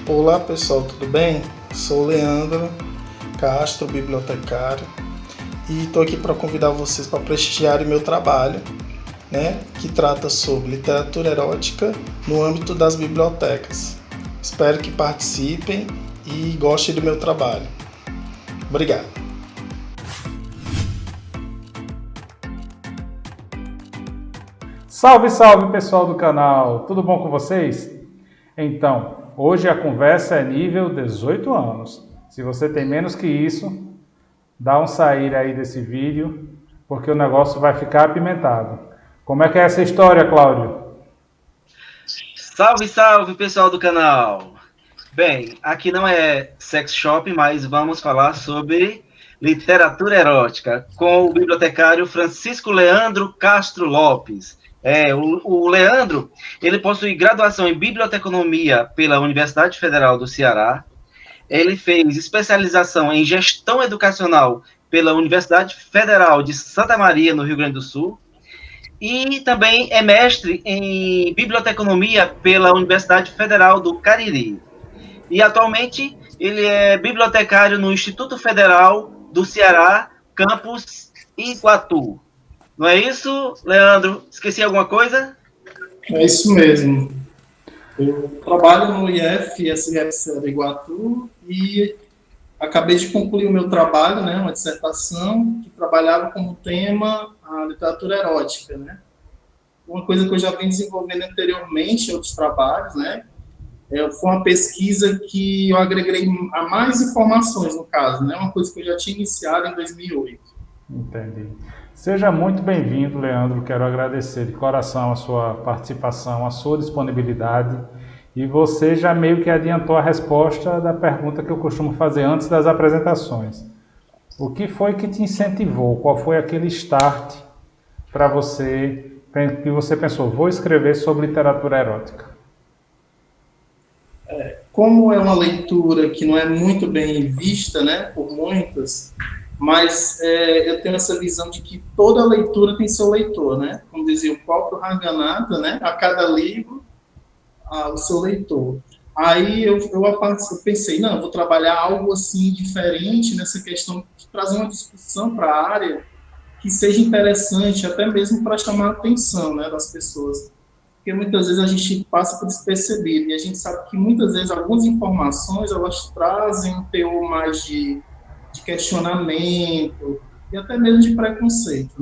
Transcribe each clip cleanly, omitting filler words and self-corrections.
Olá pessoal, tudo bem? Sou o Leandro Castro, bibliotecário, e estou aqui para convidar vocês para prestigiarem meu trabalho, que trata sobre literatura erótica no âmbito das bibliotecas. Espero que participem e gostem do meu trabalho. Obrigado. Salve, salve pessoal do canal, tudo bom com vocês? Então, hoje a conversa é nível 18 anos. Se você tem menos que isso, dá um sair aí desse vídeo, porque o negócio vai ficar apimentado. Como é que é essa história, Cláudio? Salve, salve pessoal do canal! Bem, aqui não é sex shop, mas vamos falar sobre literatura erótica com o bibliotecário Francisco Leandro Castro Lopes. O Leandro, ele possui graduação em biblioteconomia pela Universidade Federal do Ceará. Ele fez especialização em gestão educacional pela Universidade Federal de Santa Maria, no Rio Grande do Sul. E também é mestre em biblioteconomia pela Universidade Federal do Cariri. E atualmente ele é bibliotecário no Instituto Federal do Ceará, campus Iguatu. Não é isso, Leandro? Esqueci alguma coisa? É isso mesmo. Eu trabalho no IF Iguatu e acabei de concluir o meu trabalho, uma dissertação que trabalhava como tema a literatura erótica, Uma coisa que eu já venho desenvolvendo anteriormente em outros trabalhos, foi uma pesquisa que eu agreguei a mais informações, no caso, Uma coisa que eu já tinha iniciado em 2008. Entendi. Seja muito bem-vindo, Leandro. Quero agradecer de coração a sua participação, a sua disponibilidade. E você já meio que adiantou a resposta da pergunta que eu costumo fazer antes das apresentações. O que foi que te incentivou? Qual foi aquele start para você, que você pensou, vou escrever sobre literatura erótica? Como é uma leitura que não é muito bem vista, por muitos, mas eu tenho essa visão de que toda leitura tem seu leitor, Como dizia o próprio Ranganatha, a cada livro, o seu leitor. Aí eu pensei, não, eu vou trabalhar algo assim diferente nessa questão de trazer uma discussão para a área que seja interessante, até mesmo para chamar a atenção, das pessoas. Porque muitas vezes a gente passa por despercebido e a gente sabe que muitas vezes algumas informações elas trazem um teor mais de questionamento e até mesmo de preconceito,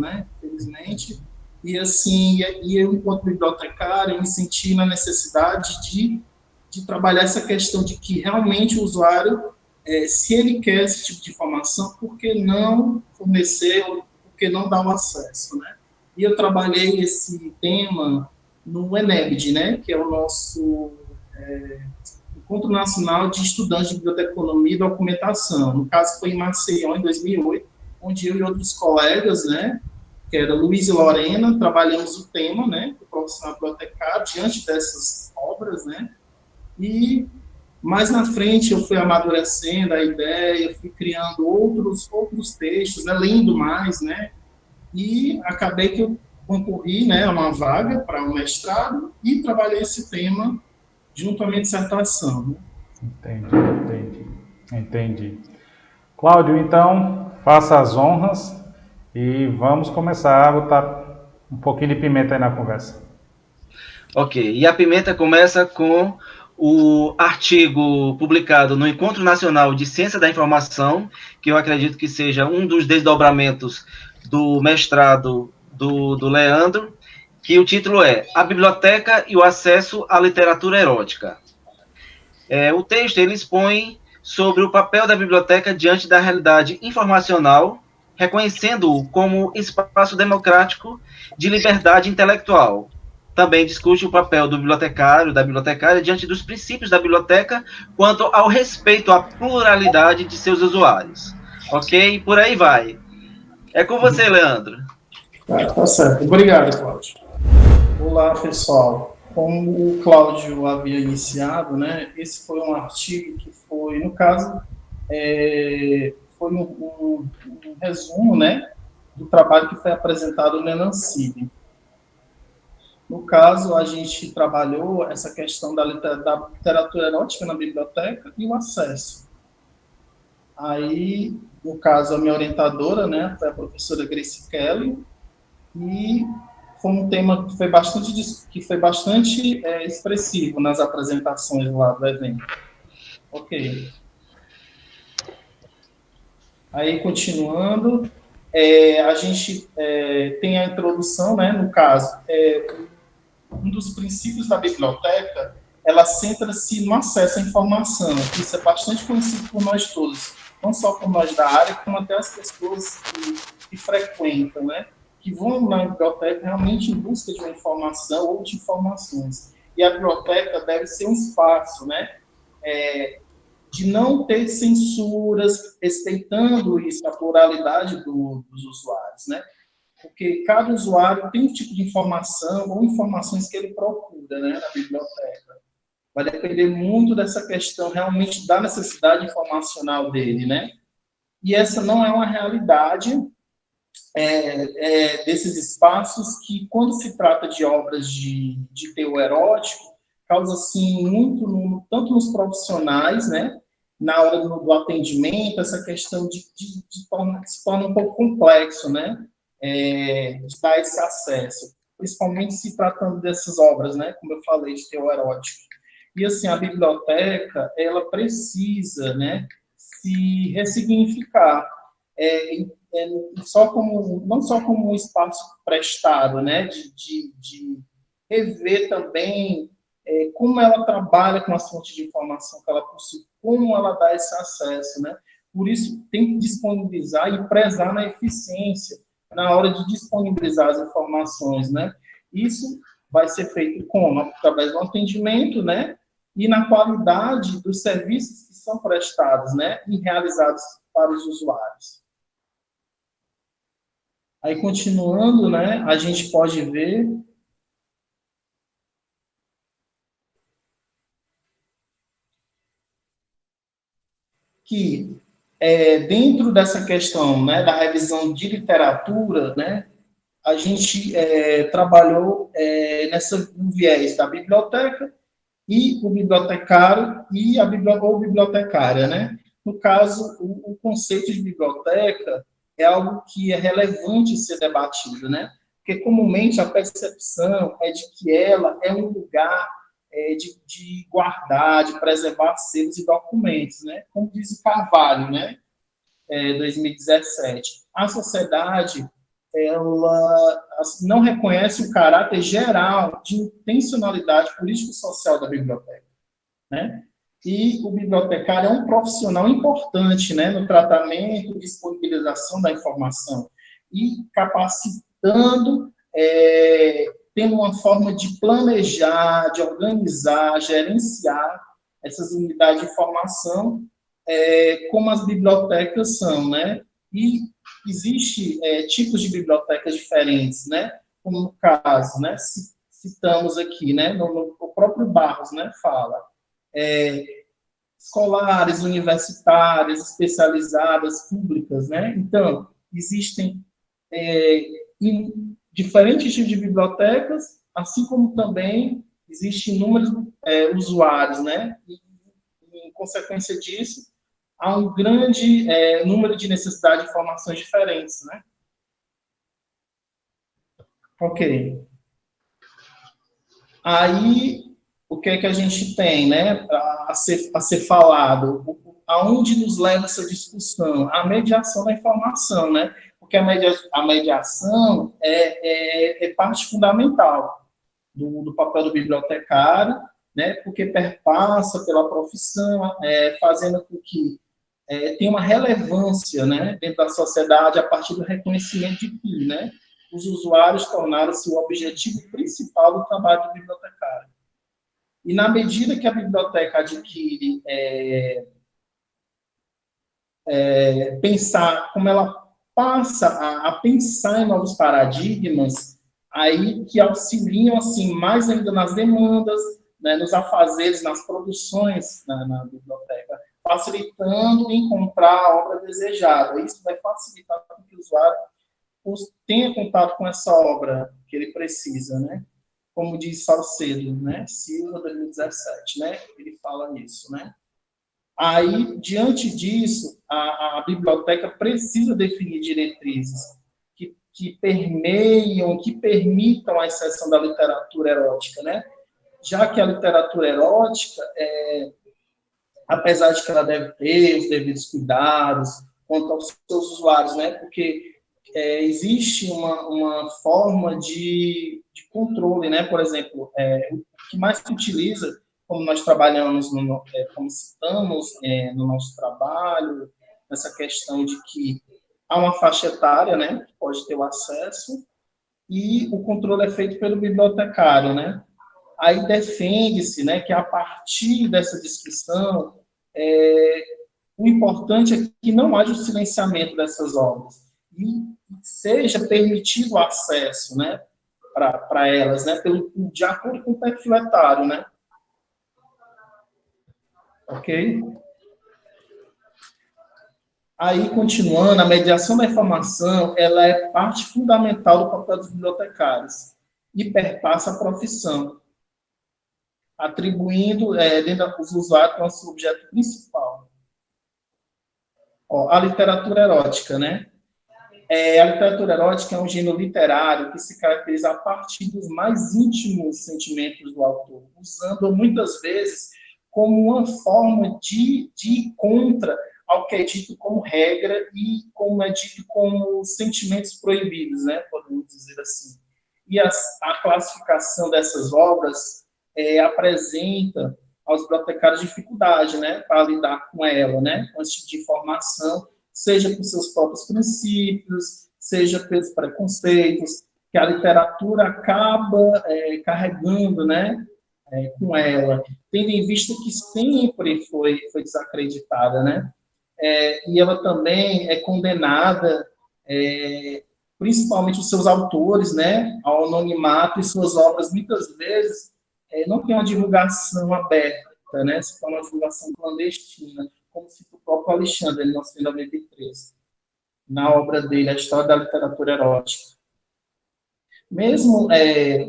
Infelizmente. E assim, eu enquanto bibliotecário, eu me senti na necessidade de trabalhar essa questão de que realmente o usuário, se ele quer esse tipo de informação, por que não fornecer, por que não dar o acesso, E eu trabalhei esse tema no ENEBD, que é o nosso Encontro Nacional de Estudantes de Biblioteconomia e Documentação. No caso, foi em Maceió, em 2008, onde eu e outros colegas, que era Luiz e Lorena, trabalhamos o tema, o profissional bibliotecário, diante dessas obras, E mais na frente eu fui amadurecendo a ideia, fui criando outros textos, lendo mais, E acabei que eu concorri, a uma vaga para um mestrado e trabalhei esse tema junto à minha dissertação. Entendi. Cláudio, então, faça as honras e vamos começar a botar um pouquinho de pimenta aí na conversa. Ok, e a pimenta começa com o artigo publicado no Encontro Nacional de Ciência da Informação, que eu acredito que seja um dos desdobramentos do mestrado do Leandro, que o título é A Biblioteca e o Acesso à Literatura Erótica. O texto ele expõe sobre o papel da biblioteca diante da realidade informacional, reconhecendo-o como espaço democrático de liberdade intelectual. Também discute o papel do bibliotecário, da bibliotecária, diante dos princípios da biblioteca quanto ao respeito à pluralidade de seus usuários. Ok? Por aí vai. É com você, Leandro. Tá certo. Obrigado, Cláudio. Olá, pessoal. Como o Cláudio havia iniciado, esse foi um artigo que foi, no caso, foi um resumo, do trabalho que foi apresentado no Enancib. No caso, a gente trabalhou essa questão da literatura erótica na biblioteca e o acesso. Aí, no caso, a minha orientadora, né, foi a professora Grace Kelly, e foi um tema que foi bastante expressivo nas apresentações lá do evento. Ok. Aí, continuando, a gente tem a introdução, né, no caso, um dos princípios da biblioteca, ela centra-se no acesso à informação. Isso é bastante conhecido por nós todos, não só por nós da área, como até as pessoas que frequentam, né, que vão na biblioteca realmente em busca de uma informação ou de informações. E a biblioteca deve ser um espaço, né, de não ter censuras, respeitando isso, a pluralidade dos usuários, né? Porque cada usuário tem um tipo de informação ou informações que ele procura, né, na biblioteca. Vai depender muito dessa questão realmente da necessidade informacional dele, né? E essa não é uma realidade desses espaços que, quando se trata de obras de teor erótico, causa, assim, muito, tanto nos profissionais, né, na hora do atendimento, essa questão que se torna um pouco complexo, né, de dar esse acesso, principalmente se tratando dessas obras, né, como eu falei, de teor erótico. E, assim, a biblioteca, ela precisa, né, se ressignificar, não só como um espaço prestado, né, de rever também como ela trabalha com as fontes de informação que ela possui, como ela dá esse acesso, né? Por isso, tem que disponibilizar e prezar na eficiência na hora de disponibilizar as informações, né? Isso vai ser feito como? Através do atendimento, né? E na qualidade dos serviços que são prestados, né? E realizados para os usuários. Aí, continuando, né? A gente pode ver que dentro dessa questão, né, da revisão de literatura, né, a gente trabalhou no viés da biblioteca e o bibliotecário e ou bibliotecária, né? No caso, o conceito de biblioteca é algo que é relevante ser debatido, né? Porque comumente a percepção é de que ela é um lugar de guardar, de preservar selos e documentos, né? Como diz o Carvalho, né? 2017. A sociedade ela não reconhece o caráter geral de intencionalidade político-social da biblioteca, né? E o bibliotecário é um profissional importante, né, no tratamento e disponibilização da informação e capacitando, tendo uma forma de planejar, de organizar, gerenciar essas unidades de informação, como as bibliotecas são, né? E existe tipos de bibliotecas diferentes, né? Como no caso, né? Citamos aqui, né? O próprio Barros, né? Fala escolares, universitárias, especializadas, públicas, né? Então existem diferentes tipos de bibliotecas, assim como também existem inúmeros usuários, né? E, em consequência disso, há um grande número de necessidades de informações diferentes, né? Ok. Aí, o que é que a gente tem, né, a ser falado? Aonde nos leva essa discussão? A mediação da informação, né? Porque a mediação é parte fundamental do papel do bibliotecário, né? Porque perpassa pela profissão, fazendo com que tem uma relevância, né, dentro da sociedade a partir do reconhecimento de que, né, os usuários tornaram-se o objetivo principal do trabalho do bibliotecário. E na medida que a biblioteca adquire pensar, como ela passa a pensar em novos paradigmas, aí que auxiliam assim mais ainda nas demandas, né, nos afazeres, nas produções na biblioteca, facilitando encontrar a obra desejada. Isso vai facilitar que o usuário tenha contato com essa obra que ele precisa, né? como diz Salcedo, né? Silva, 2017, né? Ele fala isso, né? Aí, diante disso, a biblioteca precisa definir diretrizes que permeiam, que permitam a inserção da literatura erótica, né? Já que a literatura erótica, apesar de que ela deve ter os devidos cuidados quanto aos seus usuários, né? Porque existe uma forma de controle, né? Por exemplo, o que mais se utiliza, como nós trabalhamos, como citamos no nosso trabalho, essa questão de que há uma faixa etária, né? Que pode ter o acesso, e o controle é feito pelo bibliotecário, né? Aí defende-se, né, que a partir dessa descrição, o importante é que não haja o silenciamento dessas obras e seja permitido o acesso, né, para elas, né, de acordo com o perfil etário, né? Ok? Aí, continuando, a mediação da informação, ela é parte fundamental do papel dos bibliotecários e perpassa a profissão, atribuindo dentro dos usuários como seu objeto principal. Ó, a literatura erótica, né? A literatura erótica é um gênero literário que se caracteriza a partir dos mais íntimos sentimentos do autor, usando muitas vezes como uma forma de ir contra ao que é dito como regra e como é dito como sentimentos proibidos, né? Podemos dizer assim. E a classificação dessas obras apresenta aos bibliotecários dificuldade, né, para lidar com ela, né, com esse tipo de informação, seja por seus próprios princípios, seja pelos preconceitos que a literatura acaba carregando, né, com ela, tendo em vista que sempre foi desacreditada, né, e ela também é condenada, principalmente os seus autores, né, ao anonimato, e suas obras muitas vezes não tem uma divulgação aberta, né? Se for uma divulgação clandestina, como cita o próprio Alexandre, em 1993, na obra dele, A História da Literatura Erótica. Mesmo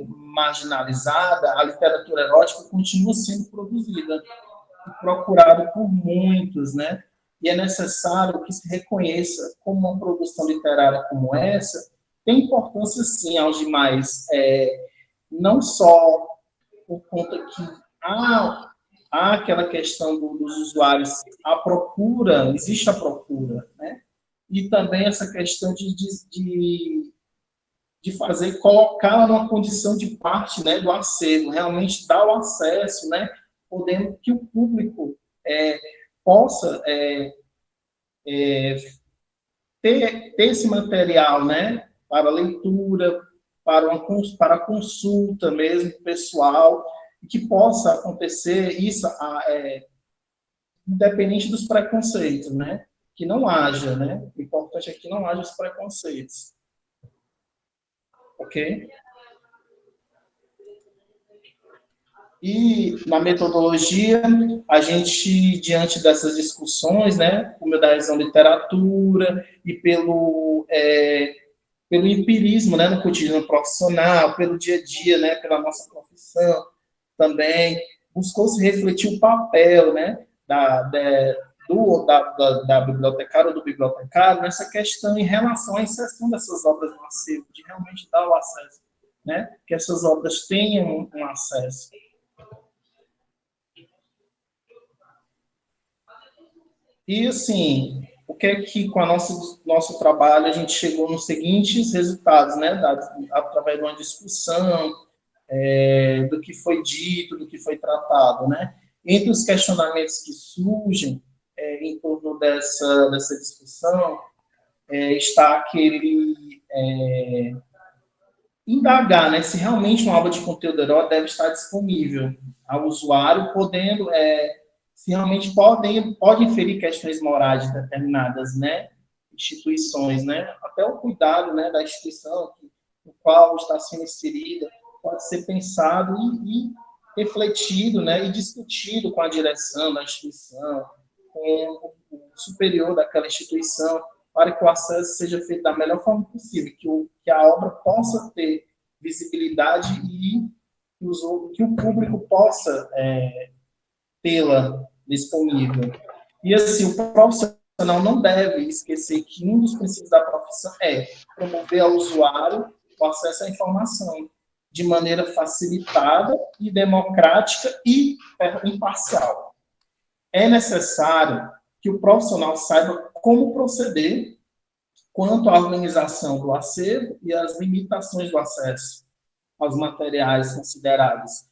marginalizada, a literatura erótica continua sendo produzida e procurada por muitos, né? E é necessário que se reconheça como uma produção literária como essa tem importância, sim, aos demais, não só por conta que há aquela questão dos usuários, a procura, existe a procura, né? E também essa questão de fazer, colocá-la numa condição de parte, né, do acervo, realmente dar o acesso, né, podendo que o público possa ter esse material, né, para leitura, para consulta mesmo pessoal, e que possa acontecer isso independente dos preconceitos, né? Que não haja, né? O importante é que não haja os preconceitos. Ok? E na metodologia, a gente, diante dessas discussões, né, como da revisão literatura e pelo empirismo, né, no cotidiano profissional, pelo dia a dia, né, pela nossa profissão também, buscou-se refletir o papel, né, da bibliotecária ou do bibliotecário nessa questão em relação à inserção dessas obras no acervo, de realmente dar o acesso, né, que essas obras tenham um acesso. E, assim, o que é que, com o nosso trabalho, a gente chegou nos seguintes resultados, né, através de uma discussão do que foi dito, do que foi tratado, né? Entre os questionamentos que surgem em torno dessa discussão, está aquele indagar, né, se realmente uma obra de conteúdo erótico deve estar disponível ao usuário, podendo se realmente pode inferir questões morais de determinadas, né, instituições, né, até o cuidado, né, da instituição no qual está sendo inserida pode ser pensado e refletido, né, e discutido com a direção da instituição, com o superior daquela instituição, para que o acesso seja feito da melhor forma possível, que a obra possa ter visibilidade e que o público possa tê-la disponível. E, assim, o profissional não deve esquecer que um dos princípios da profissão é promover ao usuário o acesso à informação de maneira facilitada e democrática e imparcial. É necessário que o profissional saiba como proceder quanto à organização do acervo e às limitações do acesso aos materiais considerados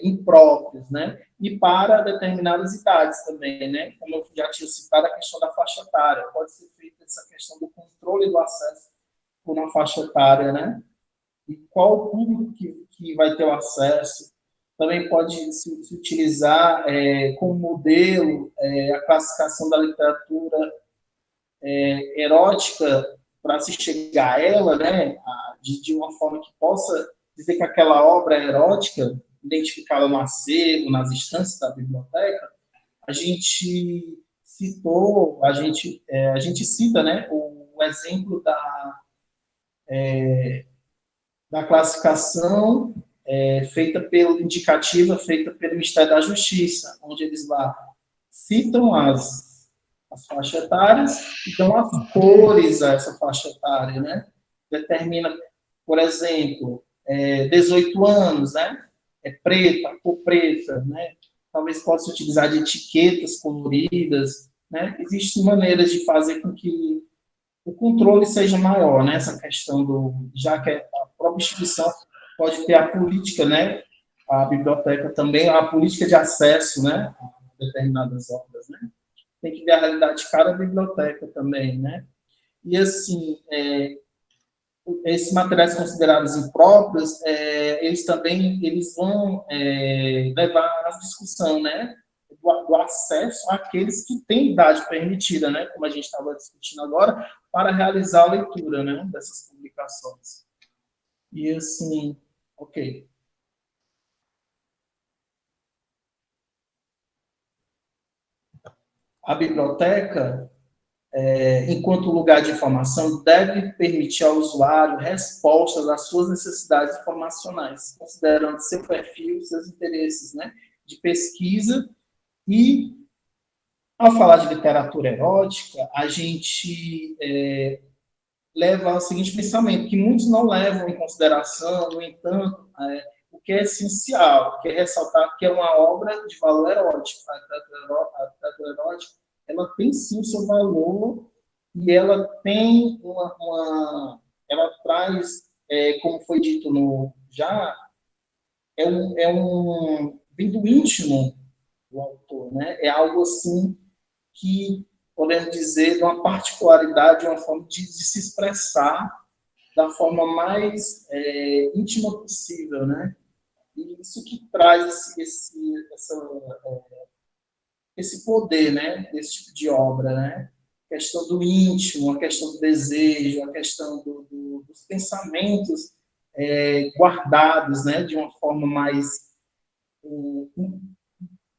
impróprios, né? E para determinadas idades também, né? Como eu já tinha citado, a questão da faixa etária. Pode ser feita essa questão do controle do acesso por uma faixa etária, né? E qual o público que vai ter o acesso. Também pode se utilizar como modelo a classificação da literatura erótica para se chegar a ela, né? De uma forma que possa dizer que aquela obra é erótica, identificá-la no acervo, nas instâncias da biblioteca. A gente citou, a gente cita, né, o exemplo da classificação indicativa feita pelo Ministério da Justiça, onde eles lá citam as faixas etárias e dão as cores a essa faixa etária, né? Determina, por exemplo, 18 anos, né? É preta, cor preta, né? Talvez possa utilizar de etiquetas coloridas, né? Existem maneiras de fazer com que o controle seja maior, né? Essa questão já que a própria instituição pode ter a política, né? A biblioteca também, a política de acesso, né? A determinadas obras, né? Tem que ver a realidade de cada biblioteca também, né? E, assim, esses materiais considerados impróprios, eles vão levar à discussão, né? Do acesso àqueles que têm idade permitida, né? Como a gente estava discutindo agora, para realizar a leitura, né? Dessas publicações. E, assim, ok. A biblioteca, enquanto lugar de informação, deve permitir ao usuário respostas às suas necessidades informacionais, considerando seu perfil, seus interesses, né, de pesquisa. E, ao falar de literatura erótica, a gente leva ao seguinte pensamento, que muitos não levam em consideração, no entanto, o que é essencial, que é ressaltar que é uma obra de valor erótico. A literatura erótica, ela tem sim o seu valor e ela tem ela traz, como foi dito vem do íntimo do autor, né? É algo assim que podemos dizer de uma particularidade, uma forma de se expressar da forma mais íntima possível, né? E isso que traz esse poder, né? Desse tipo de obra, né? A questão do íntimo, a questão do desejo, a questão dos pensamentos guardados, né? De uma forma mais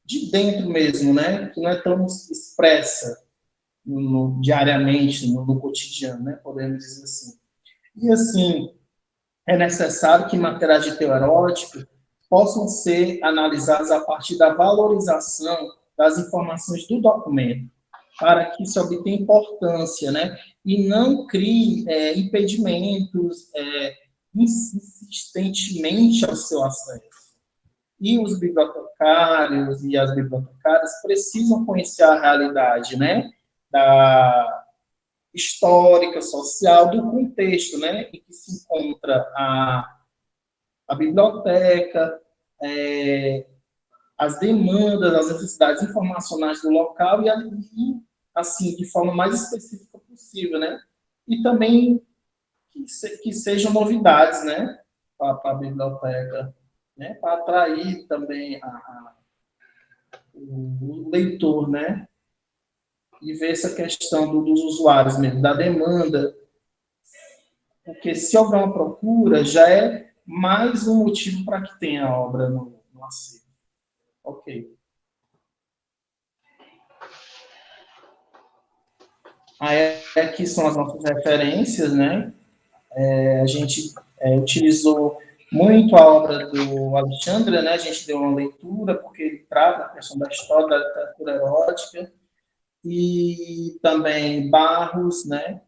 de dentro mesmo, né? Que não é tão expressa diariamente, no cotidiano, né? Podemos dizer assim. E, assim, é necessário que materiais de teor erótico possam ser analisados a partir da valorização das informações do documento, para que isso obtenha importância, né? E não crie impedimentos insistentemente ao seu acesso. E os bibliotecários e as bibliotecárias precisam conhecer a realidade, né? Da histórica, social, do contexto, né? Em que se encontra a biblioteca, as demandas, as necessidades informacionais do local e, assim, de forma mais específica possível, né? E também que sejam novidades, né? Para a biblioteca, né? Para atrair também o leitor, né? E ver essa questão dos usuários mesmo, da demanda, porque se houver uma procura, já é mais um motivo para que tenha a obra no acervo. Ok. Aí aqui são as nossas referências, né? A gente utilizou muito a obra do Alexandre, né? A gente deu uma leitura, porque ele trata a questão da história da literatura erótica, e também Barros, né?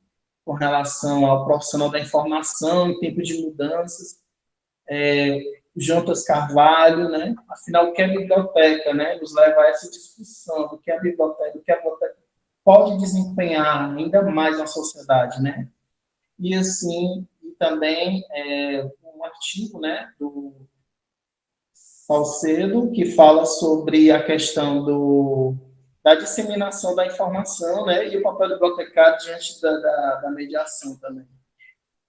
Com relação ao profissional da informação em tempo de mudanças, Jonas Carvalho, né? Afinal, o que é biblioteca, né? Nos leva a essa discussão do que é biblioteca, do que a biblioteca pode desempenhar ainda mais na sociedade, né? E assim, e também um artigo, né, do Salcedo, que fala sobre a questão da disseminação da informação, né, e o papel do bibliotecário diante da mediação também.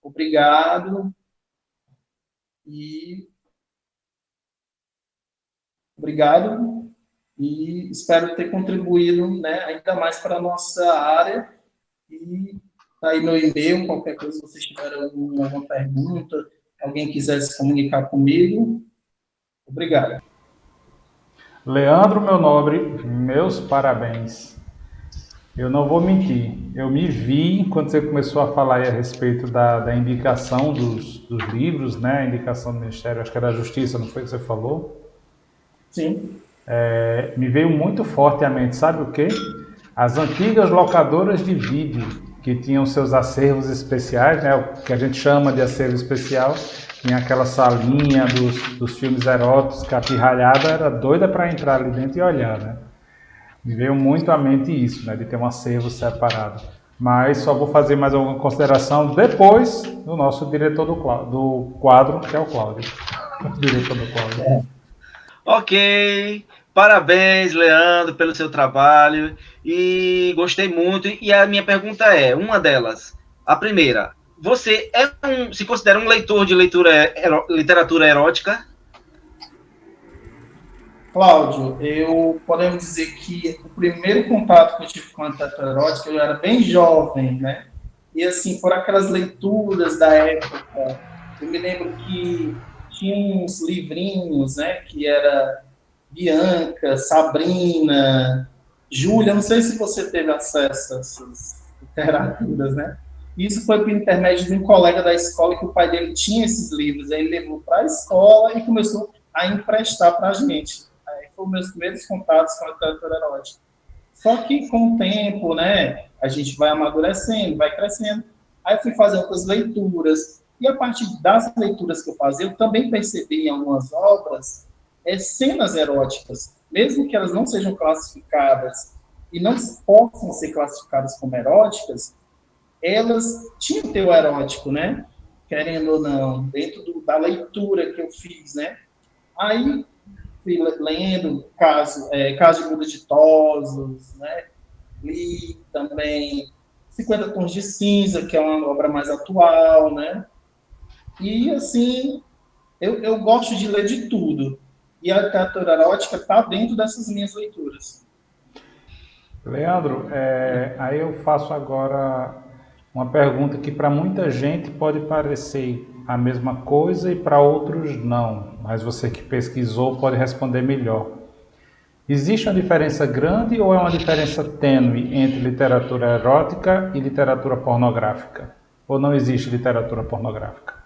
Obrigado e obrigado e espero ter contribuído, né, ainda mais para a nossa área. E tá aí meu e-mail, qualquer coisa, se vocês tiverem alguma pergunta, alguém quiser se comunicar comigo, obrigado. Leandro, meu nobre, meus parabéns. Eu não vou mentir, eu me vi quando você começou a falar aí a respeito da indicação dos livros, né? A indicação do Ministério, acho que era da Justiça, não foi que você falou? Sim. Me veio muito forte à mente, sabe o quê? As antigas locadoras de vídeo, que tinham seus acervos especiais, né? O que a gente chama de acervo especial, tinha aquela salinha dos filmes eróticos, que a pirralhada era doida para entrar ali dentro e olhar, né? Me veio muito à mente isso, né, de ter um acervo separado. Mas só vou fazer mais alguma consideração depois do nosso diretor do quadro, que é o Cláudio. O diretor do quadro. Ok, parabéns, Leandro, pelo seu trabalho. E gostei muito. E a minha pergunta é, uma delas, a primeira, você se considera um leitor de literatura erótica? Cláudio, eu podemos dizer que o primeiro contato que eu tive com a literatura erótica, eu era bem jovem, né? E assim, foram aquelas leituras da época. Eu me lembro que tinha uns livrinhos, né? Que era Bianca, Sabrina, Júlia. Não sei se você teve acesso a essas literaturas, né? Isso foi por intermédio de um colega da escola que o pai dele tinha esses livros. Aí ele levou para a escola e começou a emprestar para a gente. Foram meus primeiros contatos com a literatura erótica. Só que com o tempo, né, a gente vai amadurecendo, vai crescendo. Aí eu fui fazer outras leituras. E a partir das leituras que eu fazia, eu também percebi em algumas obras cenas eróticas, mesmo que elas não sejam classificadas e não possam ser classificadas como eróticas, elas tinham teu erótico, né? Querendo ou não, dentro da leitura que eu fiz, né? Aí fui lendo caso de muda de Tosos, né? Li também 50 Tons de Cinza, que é uma obra mais atual, né? E, assim, eu gosto de ler de tudo. E a literatura erótica está dentro dessas minhas leituras. Leandro, aí eu faço agora uma pergunta que para muita gente pode parecer a mesma coisa e para outros não, mas você que pesquisou pode responder melhor. Existe uma diferença grande ou é uma diferença tênue entre literatura erótica e literatura pornográfica? Ou não existe literatura pornográfica?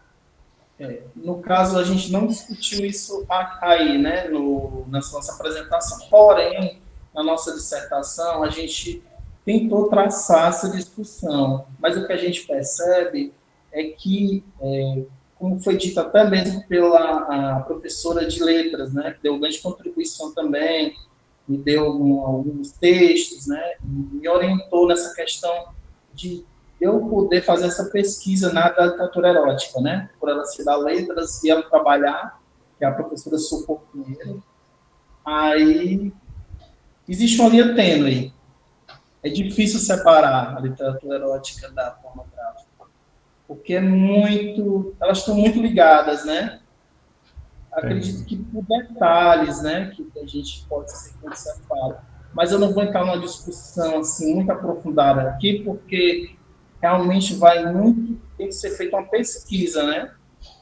No caso, a gente não discutiu isso aí, né, na nossa apresentação. Porém, na nossa dissertação, a gente tentou traçar essa discussão, mas o que a gente percebe é que, como foi dito até mesmo pela professora de letras, né, que deu grande contribuição também, me deu alguns textos, né, me orientou nessa questão de eu poder fazer essa pesquisa na literatura erótica, né, por ela se dar letras e ela trabalhar, que é a professora Socorro Pinheiro. Aí existe uma linha tênue. É difícil separar a literatura erótica da pornográfica, porque elas estão muito ligadas, né? Acredito que por detalhes, né, que a gente pode ser que separa. Mas eu não vou entrar numa discussão assim muito aprofundada aqui, porque realmente tem que ser feita uma pesquisa, né,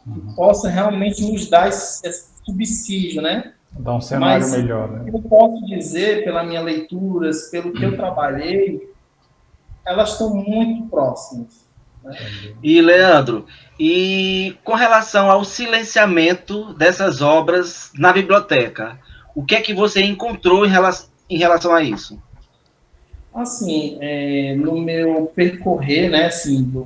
que possa realmente nos dar esse subsídio, né? Dá um cenário Mas melhor, né? eu posso dizer, pela minha leituras, pelo que eu trabalhei, elas estão muito próximas. né? E, Leandro, e com relação ao silenciamento dessas obras na biblioteca, o que é que você encontrou em relação a isso? Assim, no meu percorrer, né, assim, do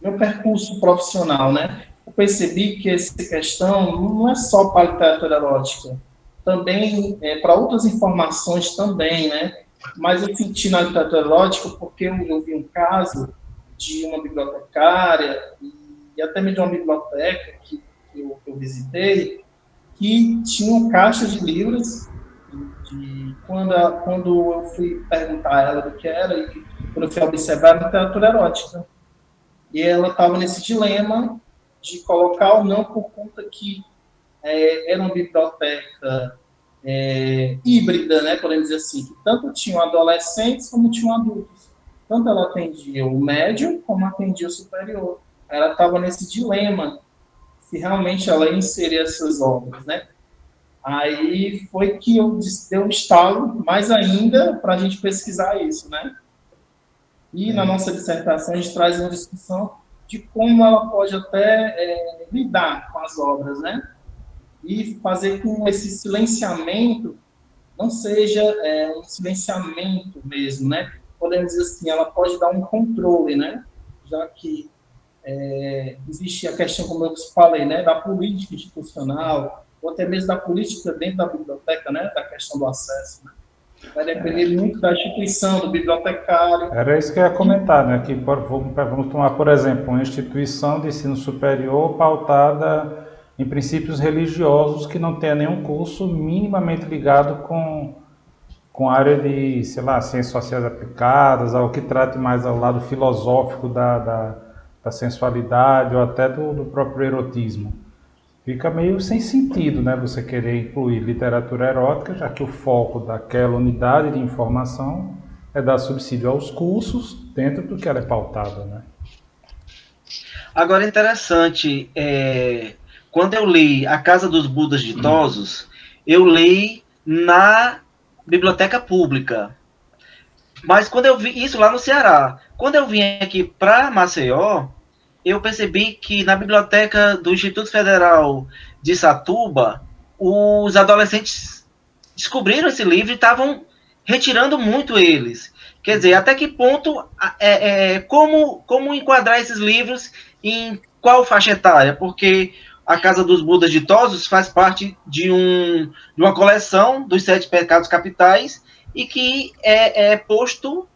meu percurso profissional, né, eu percebi que essa questão não é só para a literatura erótica, também para outras informações também, né, mas eu senti na literatura erótica porque eu vi um caso de uma bibliotecária e até mesmo de uma biblioteca que eu visitei, que tinham caixas de livros quando eu fui perguntar a ela do que era e quando eu fui observar a literatura erótica. E ela estava nesse dilema de colocar ou não por conta que era uma biblioteca híbrida, né, podemos dizer assim, que tanto tinham adolescentes como tinham adultos. Tanto ela atendia o médio como atendia o superior. Ela estava nesse dilema se realmente ela ia inserir essas obras, né? Aí foi que eu dei um estalo mais ainda para a gente pesquisar isso, né? E na nossa dissertação a gente traz uma discussão de como ela pode até lidar com as obras, né? E fazer com que esse silenciamento não seja um silenciamento mesmo, né? Podemos dizer assim, ela pode dar um controle, né? Já que existe a questão, como eu falei, né, da política institucional, ou até mesmo da política dentro da biblioteca, né, da questão do acesso. Né? Vai depender muito da instituição, do bibliotecário. Era isso que eu ia comentar, né? Que vamos tomar, por exemplo, uma instituição de ensino superior pautada em princípios religiosos que não tenha nenhum curso minimamente ligado com a área de, sei lá, ciências sociais aplicadas, algo que trate mais ao lado filosófico da sensualidade ou até do próprio erotismo. Fica meio sem sentido, né, você querer incluir literatura erótica, já que o foco daquela unidade de informação é dar subsídio aos cursos dentro do que ela é pautada, né? Agora, interessante, quando eu li A Casa dos Budas Ditosos, eu li na biblioteca pública. Mas quando eu vi isso lá no Ceará, quando eu vim aqui para Maceió, eu percebi que na biblioteca do Instituto Federal de Satuba, os adolescentes descobriram esse livro e estavam retirando muito eles. Quer dizer, até que ponto, como enquadrar esses livros em qual faixa etária? Porque a Casa dos Budas Ditosos faz parte de uma coleção dos 7 pecados capitais e que é posto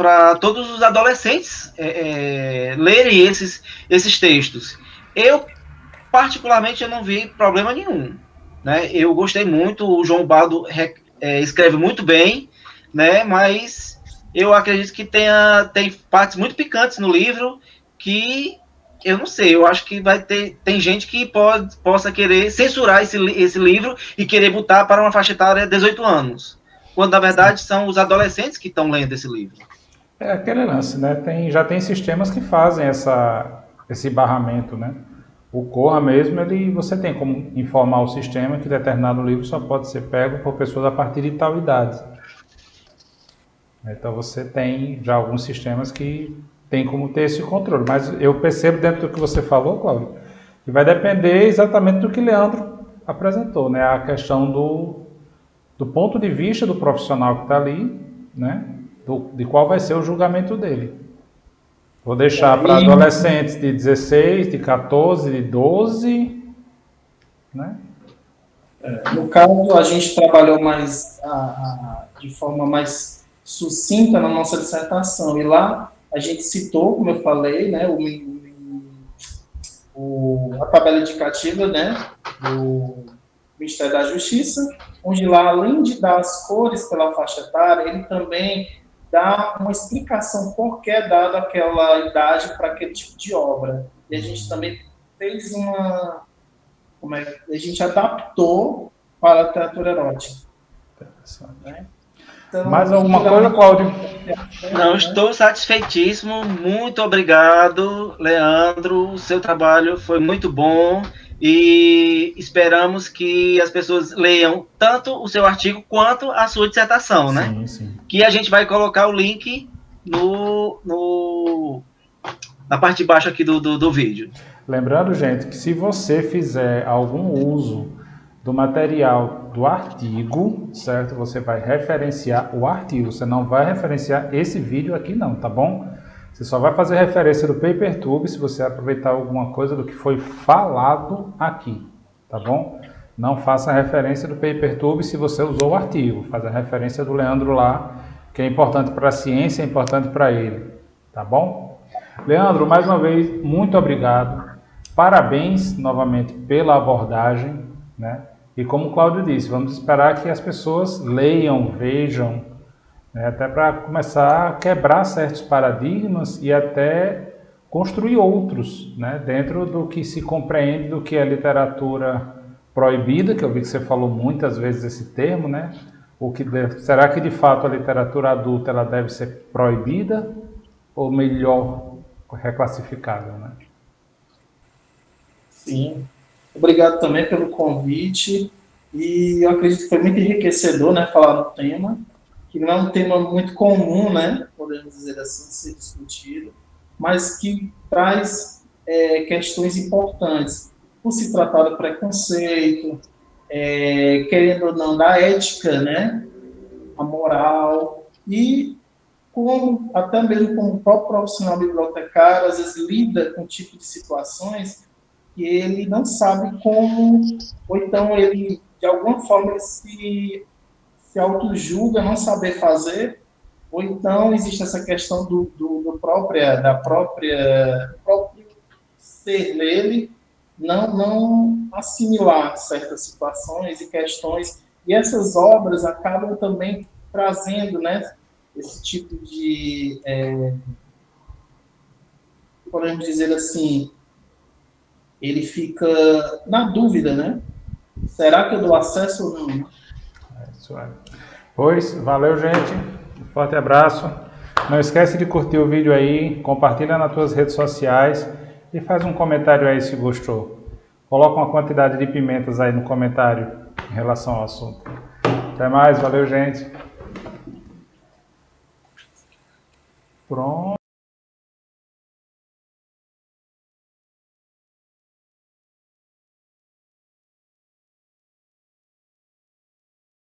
para todos os adolescentes lerem esses textos. Eu, particularmente, eu não vi problema nenhum. Né? Eu gostei muito, o João Baldo escreve muito bem, né? Mas eu acredito que tem partes muito picantes no livro que eu não sei, eu acho que tem gente que possa querer censurar esse livro e querer botar para uma faixa etária de 18 anos, quando na verdade são os adolescentes que estão lendo esse livro. É aquele lance, né? Já tem sistemas que fazem esse barramento, né? O Corra mesmo, você tem como informar o sistema que determinado livro só pode ser pego por pessoas a partir de tal idade. Então você tem já alguns sistemas que tem como ter esse controle. Mas eu percebo dentro do que você falou, Cláudio, que vai depender exatamente do que Leandro apresentou, né? A questão do ponto de vista do profissional que está ali, né? De qual vai ser o julgamento dele. Vou deixar para adolescentes de 16, de 14, de 12, né? No caso, a gente trabalhou mais de forma mais sucinta na nossa dissertação, e lá a gente citou, como eu falei, né, a tabela indicativa, né, do Ministério da Justiça, onde lá, além de dar as cores pela faixa etária, ele também dá uma explicação por que é dada aquela idade para aquele tipo de obra. E a gente também fez a gente adaptou para a literatura erótica. Né? Então, mais alguma coisa, Cláudio? Não, estou satisfeitíssimo. Muito obrigado, Leandro. O seu trabalho foi muito bom e esperamos que as pessoas leiam tanto o seu artigo quanto a sua dissertação, né? Sim. Que a gente vai colocar o link na parte de baixo aqui do vídeo. Lembrando, gente, que se você fizer algum uso do material do artigo, certo? Você vai referenciar o artigo, você não vai referenciar esse vídeo aqui não, tá bom? Você só vai fazer referência do PaperTube se você aproveitar alguma coisa do que foi falado aqui, tá bom? Não faça referência do PaperTube se você usou o artigo, faz a referência do Leandro lá, que é importante para a ciência, é importante para ele, tá bom? Leandro, mais uma vez, muito obrigado. Parabéns novamente pela abordagem, né? E como o Cláudio disse, vamos esperar que as pessoas leiam, vejam, né? Até para começar a quebrar certos paradigmas e até construir outros, né? Dentro do que se compreende do que é literatura proibida, que eu vi que você falou muitas vezes esse termo, né? Será que de fato a literatura adulta ela deve ser proibida ou melhor reclassificada, né? Sim. Obrigado também pelo convite. E eu acredito que foi muito enriquecedor, né, falar do tema, que não é um tema muito comum, né, podemos dizer assim, ser discutido, mas que traz questões importantes, por se tratar do preconceito, querendo ou não, da ética, né, a moral, e como, até mesmo como o próprio profissional bibliotecário, às vezes lida com um tipo de situações que ele não sabe como, ou então ele, de alguma forma, ele se auto-julga não saber fazer, ou então existe essa questão do próprio ser nele, não assimilar certas situações e questões, e essas obras acabam também trazendo, né, esse tipo de, podemos dizer assim, ele fica na dúvida, né? Será que eu dou acesso ou não? É isso aí. Pois, valeu, gente. Um forte abraço. Não esquece de curtir o vídeo aí, compartilha nas tuas redes sociais e faz um comentário aí se gostou. Coloca uma quantidade de pimentas aí no comentário em relação ao assunto. Até mais, valeu, gente. Pronto.